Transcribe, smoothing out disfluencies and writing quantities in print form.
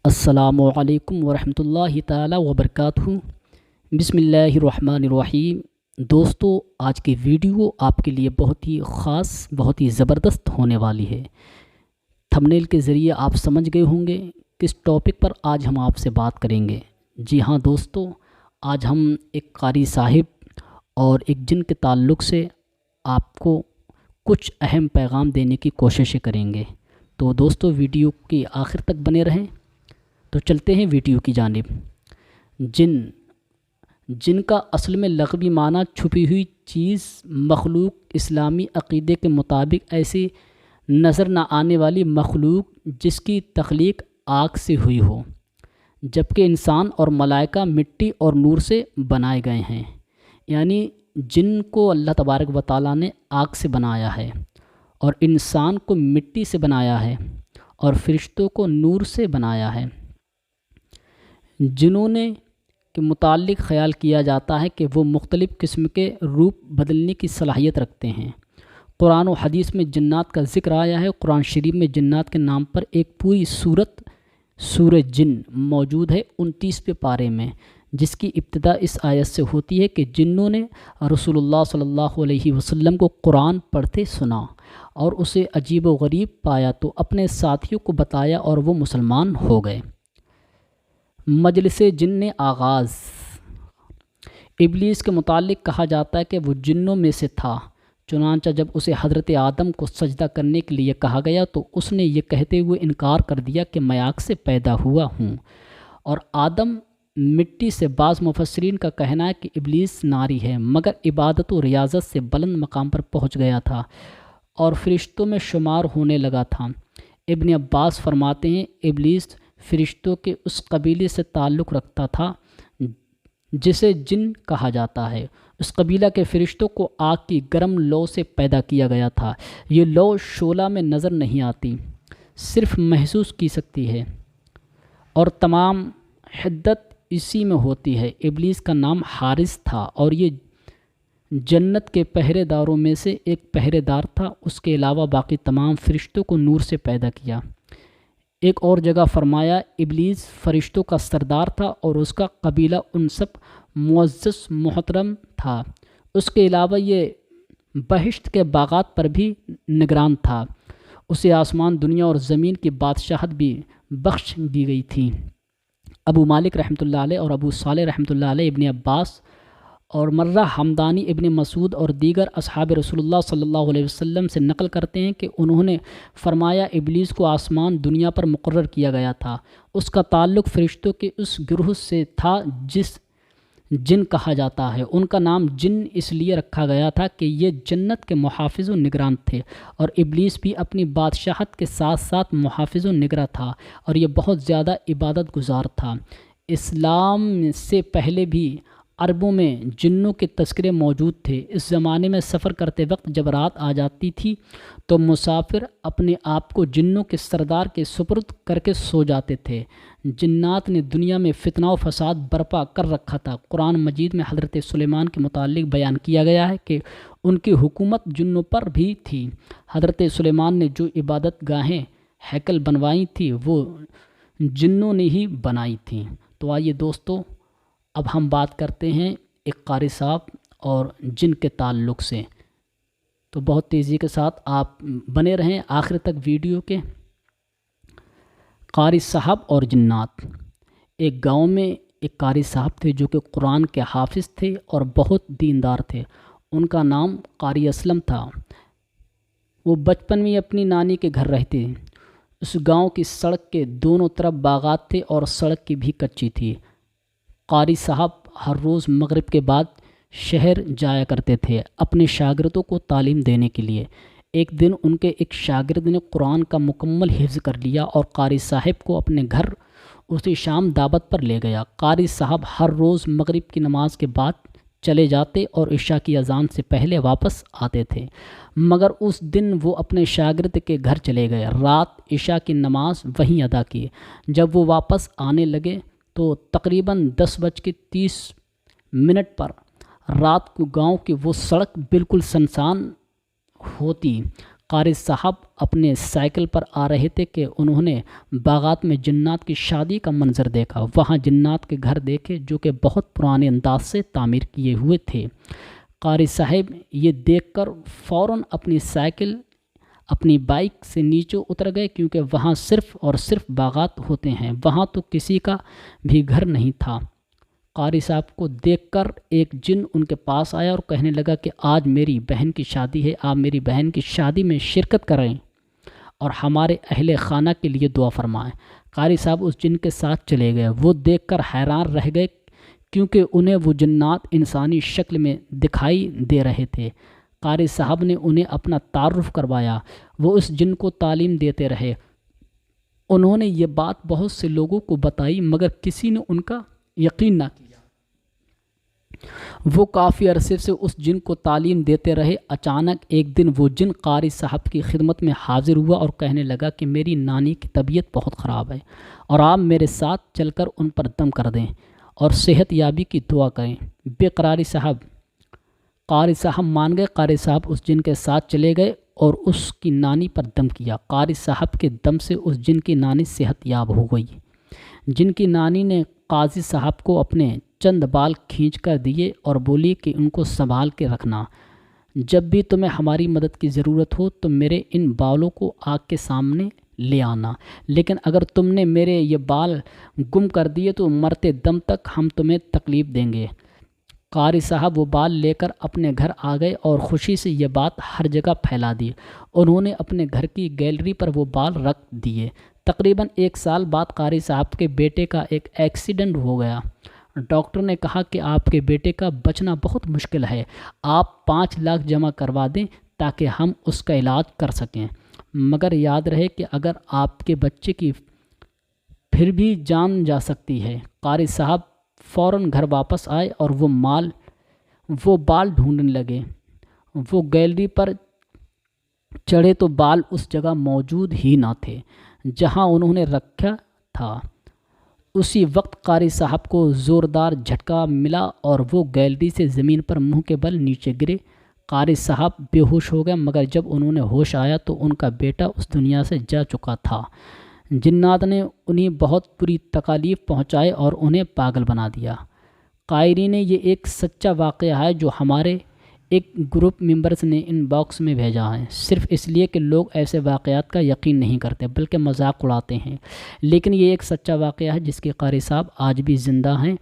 السلام علیکم ورحمۃ اللہ تعالی وبرکاتہ۔ بسم اللہ الرحمن الرحیم۔ دوستو، آج کی ویڈیو آپ کے لیے بہت ہی خاص، بہت ہی زبردست ہونے والی ہے۔ تھمبنیل کے ذریعے آپ سمجھ گئے ہوں گے کس ٹاپک پر آج ہم آپ سے بات کریں گے۔ جی ہاں دوستو، آج ہم ایک قاری صاحب اور ایک جن کے تعلق سے آپ کو کچھ اہم پیغام دینے کی کوششیں کریں گے۔ تو دوستو، ویڈیو کی آخر تک بنے رہیں۔ تو چلتے ہیں ویڈیو کی جانب۔ جن کا اصل میں لغوی معنی چھپی ہوئی چیز، مخلوق۔ اسلامی عقیدے کے مطابق ایسی نظر نہ آنے والی مخلوق جس کی تخلیق آگ سے ہوئی ہو، جبکہ انسان اور ملائکہ مٹی اور نور سے بنائے گئے ہیں۔ یعنی جن کو اللہ تبارک و تعالیٰ نے آگ سے بنایا ہے، اور انسان کو مٹی سے بنایا ہے، اور فرشتوں کو نور سے بنایا ہے۔ جنہوں نے کے متعلق خیال کیا جاتا ہے کہ وہ مختلف قسم کے روپ بدلنے کی صلاحیت رکھتے ہیں۔ قرآن و حدیث میں جنات کا ذکر آیا ہے۔ قرآن شریف میں جنات کے نام پر ایک پوری سورہ جن موجود ہے 29ویں پارے میں، جس کی ابتدا اس آیت سے ہوتی ہے کہ جنوں نے رسول اللہ صلی اللہ علیہ وسلم کو قرآن پڑھتے سنا اور اسے عجیب و غریب پایا تو اپنے ساتھیوں کو بتایا اور وہ مسلمان ہو گئے۔ مجلس جن نے آغاز۔ ابلیس کے متعلق کہا جاتا ہے کہ وہ جنوں میں سے تھا، چنانچہ جب اسے حضرت آدم کو سجدہ کرنے کے لیے کہا گیا تو اس نے یہ کہتے ہوئے انکار کر دیا کہ میں آگ سے پیدا ہوا ہوں، اور آدم مٹی سے۔ بعض مفسرین کا کہنا ہے کہ ابلیس ناری ہے، مگر عبادت و ریاضت سے بلند مقام پر پہنچ گیا تھا اور فرشتوں میں شمار ہونے لگا تھا۔ ابن عباس فرماتے ہیں ابلیس فرشتوں کے اس قبیلے سے تعلق رکھتا تھا جسے جن کہا جاتا ہے۔ اس قبیلہ کے فرشتوں کو آگ کی گرم لو سے پیدا کیا گیا تھا۔ یہ لو شعلہ میں نظر نہیں آتی، صرف محسوس کی سکتی ہے، اور تمام حدت اسی میں ہوتی ہے۔ ابلیس کا نام حارث تھا اور یہ جنت کے پہرے داروں میں سے ایک پہرے دار تھا۔ اس کے علاوہ باقی تمام فرشتوں کو نور سے پیدا کیا۔ ایک اور جگہ فرمایا ابلیس فرشتوں کا سردار تھا اور اس کا قبیلہ ان سب معزز محترم تھا۔ اس کے علاوہ یہ بہشت کے باغات پر بھی نگران تھا۔ اسے آسمان، دنیا اور زمین کی بادشاہت بھی بخش دی گئی تھی۔ ابو مالک رحمۃ اللہ علیہ اور ابو صالح رحمۃ اللہ علیہ، ابن عباس اور مرہ حمدانی، ابن مسعود اور دیگر اصحاب رسول اللہ صلی اللہ علیہ وسلم سے نقل کرتے ہیں کہ انہوں نے فرمایا ابلیس کو آسمان دنیا پر مقرر کیا گیا تھا۔ اس کا تعلق فرشتوں کے اس گروہ سے تھا جس جن کہا جاتا ہے۔ ان کا نام جن اس لیے رکھا گیا تھا کہ یہ جنت کے محافظ و نگران تھے، اور ابلیس بھی اپنی بادشاہت کے ساتھ ساتھ محافظ و نگراں تھا، اور یہ بہت زیادہ عبادت گزار تھا۔ اسلام سے پہلے بھی عربوں میں جنوں کے تذکرے موجود تھے۔ اس زمانے میں سفر کرتے وقت جب رات آ جاتی تھی تو مسافر اپنے آپ کو جنوں کے سردار کے سپرد کر کے سو جاتے تھے۔ جنات نے دنیا میں فتنہ و فساد برپا کر رکھا تھا۔ قرآن مجید میں حضرت سلیمان کے متعلق بیان کیا گیا ہے کہ ان کی حکومت جنوں پر بھی تھی۔ حضرت سلیمان نے جو عبادت گاہیں ہیکل بنوائی تھی وہ جنوں نے ہی بنائی تھیں۔ تو آئیے دوستو، اب ہم بات کرتے ہیں ایک قاری صاحب اور جن کے تعلق سے۔ تو بہت تیزی کے ساتھ آپ بنے رہیں آخر تک ویڈیو کے۔ قاری صاحب اور جنات۔ ایک گاؤں میں ایک قاری صاحب تھے جو کہ قرآن کے حافظ تھے اور بہت دیندار تھے۔ ان کا نام قاری اسلم تھا۔ وہ بچپن میں اپنی نانی کے گھر رہتے۔ اس گاؤں کی سڑک کے دونوں طرف باغات تھے اور سڑک کی بھی کچی تھی۔ قاری صاحب ہر روز مغرب کے بعد شہر جایا کرتے تھے اپنے شاگردوں کو تعلیم دینے کے لیے۔ ایک دن ان کے ایک شاگرد نے قرآن کا مکمل حفظ کر لیا اور قاری صاحب کو اپنے گھر اسی شام دعوت پر لے گیا۔ قاری صاحب ہر روز مغرب کی نماز کے بعد چلے جاتے اور عشاء کی اذان سے پہلے واپس آتے تھے، مگر اس دن وہ اپنے شاگرد کے گھر چلے گئے۔ رات عشاء کی نماز وہیں ادا کی۔ جب وہ واپس آنے لگے تو تقریباً 10:30 پر رات کو گاؤں کی وہ سڑک بالکل سنسان ہوتی۔ قاری صاحب اپنے سائیکل پر آ رہے تھے کہ انہوں نے باغات میں جنات کی شادی کا منظر دیکھا۔ وہاں جنات کے گھر دیکھے جو کہ بہت پرانے انداز سے تعمیر کیے ہوئے تھے۔ قاری صاحب یہ دیکھ کر فوراً اپنی بائک سے نیچے اتر گئے، کیونکہ وہاں صرف اور صرف باغات ہوتے ہیں، وہاں تو کسی کا بھی گھر نہیں تھا۔ قاری صاحب کو دیکھ کر ایک جن ان کے پاس آیا اور کہنے لگا کہ آج میری بہن کی شادی ہے، آپ میری بہن کی شادی میں شرکت کریں اور ہمارے اہل خانہ کے لیے دعا فرمائیں۔ قاری صاحب اس جن کے ساتھ چلے گئے۔ وہ دیکھ کر حیران رہ گئے، کیونکہ انہیں وہ جنات انسانی شکل میں دکھائی دے رہے تھے۔ قاری صاحب نے انہیں اپنا تعارف کروایا۔ وہ اس جن کو تعلیم دیتے رہے۔ انہوں نے یہ بات بہت سے لوگوں کو بتائی، مگر کسی نے ان کا یقین نہ کیا۔ وہ کافی عرصے سے اس جن کو تعلیم دیتے رہے۔ اچانک ایک دن وہ جن قاری صاحب کی خدمت میں حاضر ہوا اور کہنے لگا کہ میری نانی کی طبیعت بہت خراب ہے اور آپ میرے ساتھ چل کر ان پر دم کر دیں اور صحت یابی کی دعا کریں۔ قاری صاحب مان گئے۔ قاری صاحب اس جن کے ساتھ چلے گئے اور اس کی نانی پر دم کیا۔ قاری صاحب کے دم سے اس جن کی نانی صحت یاب ہو گئی۔ جن کی نانی نے قاضی صاحب کو اپنے چند بال کھینچ کر دیے اور بولی کہ ان کو سنبھال کے رکھنا، جب بھی تمہیں ہماری مدد کی ضرورت ہو تو میرے ان بالوں کو آگ کے سامنے لے آنا، لیکن اگر تم نے میرے یہ بال گم کر دیے تو مرتے دم تک ہم تمہیں تکلیف دیں گے۔ قاری صاحب وہ بال لے کر اپنے گھر آ گئے اور خوشی سے یہ بات ہر جگہ پھیلا دی۔ انہوں نے اپنے گھر کی گیلری پر وہ بال رکھ دیے۔ تقریباً 1 سال بعد قاری صاحب کے بیٹے کا ایک ایکسیڈنٹ ہو گیا۔ ڈاکٹر نے کہا کہ آپ کے بیٹے کا بچنا بہت مشکل ہے، آپ 5 لاکھ جمع کروا دیں تاکہ ہم اس کا علاج کر سکیں، مگر یاد رہے کہ اگر آپ کے بچے کی پھر بھی جان جا سکتی ہے۔ قاری صاحب فوراً گھر واپس آئے اور وہ بال ڈھونڈنے لگے۔ وہ گیلری پر چڑھے تو بال اس جگہ موجود ہی نہ تھے جہاں انہوں نے رکھا تھا۔ اسی وقت قاری صاحب کو زوردار جھٹکا ملا اور وہ گیلری سے زمین پر منہ کے بل نیچے گرے۔ قاری صاحب بے ہوش ہو گئے، مگر جب انہوں نے ہوش آیا تو ان کا بیٹا اس دنیا سے جا چکا تھا۔ جنات نے انہیں بہت بری تکالیف پہنچائے اور انہیں پاگل بنا دیا۔ قائرین نے یہ ایک سچا واقعہ ہے جو ہمارے ایک گروپ ممبرز نے ان باکس میں بھیجا ہے، صرف اس لیے کہ لوگ ایسے واقعات کا یقین نہیں کرتے بلکہ مذاق اڑاتے ہیں، لیکن یہ ایک سچا واقعہ ہے جس کے قاری صاحب آج بھی زندہ ہیں۔